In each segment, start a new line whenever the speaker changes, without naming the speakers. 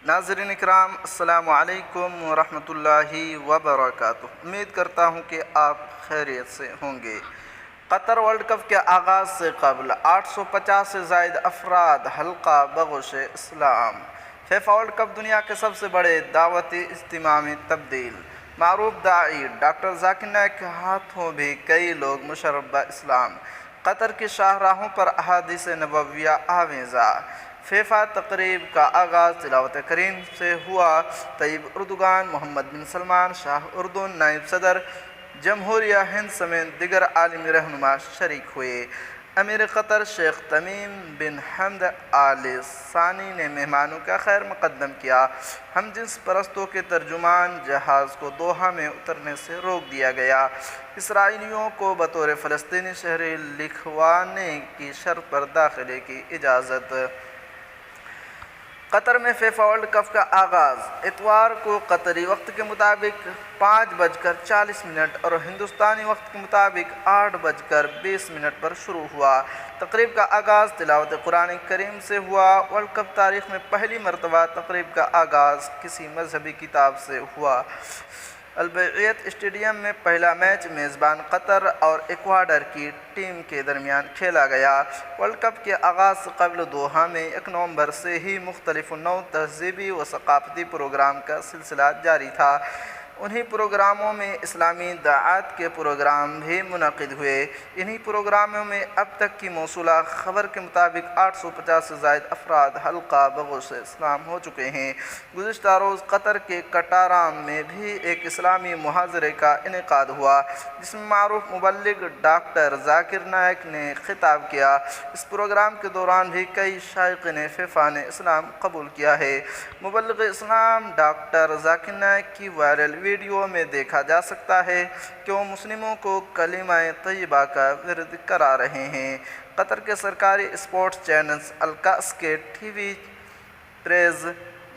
नाज़रीन इकराम, अस्सलामु अलैकुम वरहमतुल्लाहि वबरकातुह। उम्मीद करता हूँ कि आप खैरियत से होंगे। कतर वर्ल्ड कप के आगाज़ से कबल 850 से ज़ायद अफराद हल्का बगोश इस्लाम। फीफा वर्ल्ड कप दुनिया के सबसे बड़े दावती इज्तिमा में तब्दील। मारूफ दाई डॉक्टर जाकिर नाइक के हाथों भी कई लोग मुशर्रफ इस्लाम। कतर की शाहराहों पर अहादीस नबविया आवेज़ा। फीफा तकरीब का आगाज़ तिलावत करीम से हुआ। तैयब उर्दुगान, मोहम्मद बिन सलमान शाह उर्दून, नायब सदर जमहूरिया हिंद समेत दिगर आलमी रहनुमा शरीक हुए। अमीर कतर शेख तमीम बिन हमद आल सानी ने मेहमानों का खैर मुकद्दम किया। हम जिन्स परस्तों के तर्जुमान जहाज़ को दोहा में उतरने से रोक दिया गया। इसराइलियों को बतौर फ़लस्तीनी शहरी लिखवाने की शर्त पर दाखिले की इजाज़त। कतर में फीफा वर्ल्ड कप का आगाज़ इतवार को कतरी वक्त के मुताबिक 5:40 और हिंदुस्तानी वक्त के मुताबिक 8:20 पर शुरू हुआ। तकरीब का आगाज़ तिलावत कुरान करीम से हुआ। वर्ल्ड कप तारीख़ में पहली मरतबा तकरीब का आगाज़ किसी मजहबी किताब से हुआ। अलबैत स्टेडियम में पहला मैच मेज़बान कतर और इक्वाडोर की टीम के दरमियान खेला गया। वर्ल्ड कप के आगाज़ से कबल दोहा में 1 नवंबर से ही मुख्तलिफ नौ तहज़ीबी व सक़ाफ़ती प्रोग्राम का सिलसिला जारी था। उन्हीं प्रोग्रामों में इस्लामी दाआत के प्रोग्राम भी मुनक़िद हुए। इन्हीं प्रोग्रामों में अब तक की मौसूला ख़बर के मुताबिक 850 से ज़ायद अफराद हल्का बगोश इस्लाम हो चुके हैं। गुज़िश्ता रोज़ कतर के कटाराम में भी एक इस्लामी मुहाज़रे का इनेकाद हुआ, जिसमें मारूफ मुबल्लिग डॉक्टर जाकिर नाइक ने ख़िताब किया। इस प्रोग्राम के दौरान भी कई शायकीन फ़ीफ़ा ने इस्लाम कबूल किया है। मुबल्लिग इस्लाम डॉक्टर जाकिर नाइक की वायरल वीडियो में देखा जा सकता है कि वो मुस्लिमों को कलिमा तय्यबा का विर्द करा रहे हैं। कतर के सरकारी स्पोर्ट्स चैनल्स अलकास के टीवी प्रेस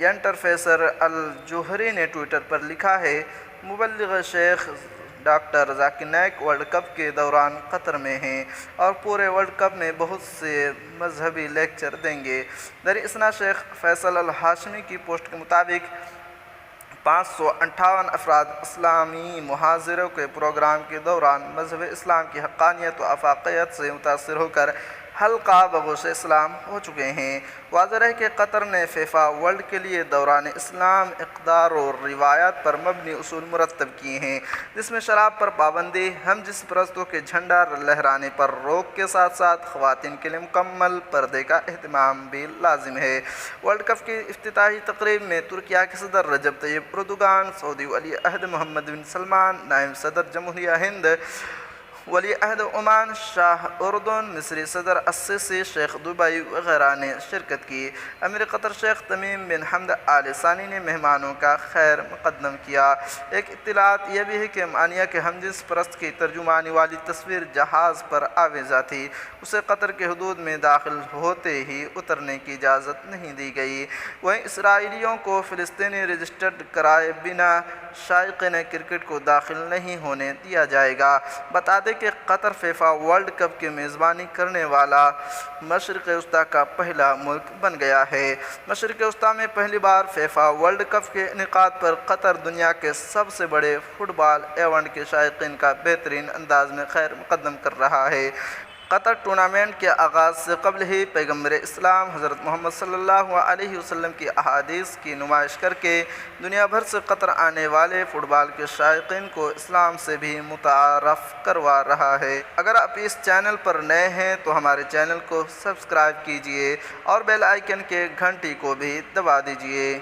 इंटरफेसर अल जोहरी ने ट्विटर पर लिखा है, मुबल्लिग Sheikh doctor Zakir Naik world cup के दौरान कतर में हैं और पूरे वर्ल्ड कप में बहुत से मजहबी लेक्चर देंगे। दरअसल शेख फैसल अल हाशमी की पोस्ट के मुताबिक 558 अफराद इस्लामी मुहाज़िरों के प्रोग्राम के दौरान मज़हब इस्लाम की हक़ानियत व आफ़ाक़ियत से मुतासिर होकर हल्का बगोश इस्लाम हो चुके हैं। वाज़ेह है कि कतर ने फीफा वर्ल्ड के लिए दौरान इस्लाम इक़दार और रिवायात पर मबनी उसूल मुरतब किए हैं, जिसमें शराब पर पाबंदी, हम जिस परस्तों के झंडा लहराने पर रोक के साथ साथ ख़वातीन के लिए मुकम्मल पर्दे का एहतमाम भी लाजिम है। वर्ल्ड कप की इफ्तिताही तकरीब में तुर्किया के सदर रजब तैयब उर्दुगान, सऊदी वली अहद मोहम्मद बिन सलमान, नायब सदर जमहूरिया हिंद वली अहद ओमान शाह उर्दून, मिस्री सदर अस्सीसी शेख दुबई वगैरह ने शिरकत की। अमीर कतर शेख तमीम बिन हमद आल सानी ने मेहमानों का खैर मुकद्दम किया। एक इत्तलात यह भी है कि मानिया के हमजिन्स परस्त की तर्जुमानी वाली तस्वीर जहाज़ पर आवेज़ा थी, उसे कतर के हदूद में दाखिल होते ही उतरने की इजाज़त नहीं दी गई। वहीं इसराइलियों को फ़िलिस्तीनी रजिस्टर्ड कराए बिना शायकीन क्रिकेट को दाखिल नहीं होने दिया जाएगा। बता दें कि कतर फीफा वर्ल्ड कप की मेज़बानी करने वाला मशरिक़ वस्ता का पहला मुल्क बन गया है। मशरिक़ वस्ता में पहली बार फीफा वर्ल्ड कप के इनेकाद पर कतर दुनिया के सबसे बड़े फ़ुटबॉल इवेंट के शायकीन का बेहतरीन अंदाज में खैर मुकद्दम कर रहा है। कतर टूर्नामेंट के आगाज़ से कबल ही पैगम्बर इस्लाम हज़रत मोहम्मद सल्लल्लाहु अलैहि वसल्लम की अहादीस की नुमाइश करके दुनिया भर से कतर आने वाले फ़ुटबॉल के शायकीन को इस्लाम से भी मुतारफ़ करवा रहा है। अगर आप इस चैनल पर नए हैं तो हमारे चैनल को सब्सक्राइब कीजिए और बेल आइकन के घंटी को भी दबा दीजिए।